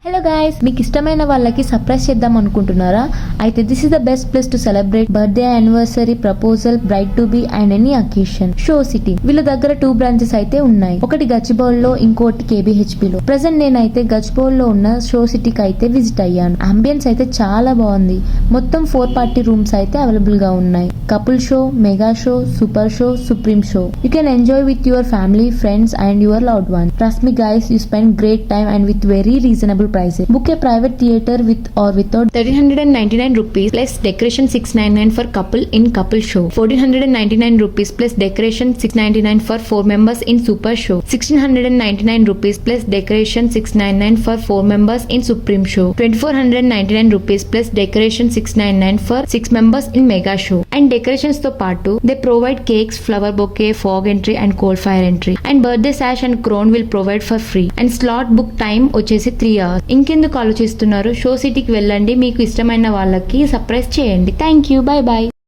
Hello guys, మీకు ఇష్టమైన వాళ్ళకి సర్ప్రైజ్ చేద్దాం అనుకుంటున్నారా? అయితే this is the best place to celebrate birthday, anniversary, proposal, braid to be and any occasion. Show city వీళ్ళ దగ్గర 2 బ్రాంచెస్ అయితే ఉన్నాయి. ఒకటి గచ్చిబౌల్లో, ఇంకోటి KBHP లో. ప్రెసెంట్ నేనైతే గచ్చిబౌల్లో ఉన్న షో సిటీకి అయితే విజిట్ అయ్యాను. అంబియన్స్ అయితే చాలా బాగుంది. మొత్తం 4 పార్టీ రూమ్స్ అయితే అవైలబుల్ గా ఉన్నాయి. Couple show, mega show, super show, supreme show. You can enjoy with your family, friends and your loved one. Trust me guys, you spend great time and with very reasonable prices. Book a private theater with or without 1,399 rupees plus decoration 699 for couple in couple show. 1,499 rupees plus decoration 699 for 4 members in super show. 1,699 rupees plus decoration 699 for 4 members in supreme show. 2,499 rupees plus decoration 699 for 6 members in mega show. And decorations తో పాటు they provide cakes, flower bouquet, fog entry and cold fire entry. And birthday sash and crown will provide for free. And slot book time వచ్చేసి 3 hours. ఇంకెందుకు ఆలోచిస్తున్నారు? Show సిటీకి వెళ్ళండి, మీకు ఇష్టమైన వాళ్ళకి సర్ప్రైజ్ చేయండి. Thank you, bye bye.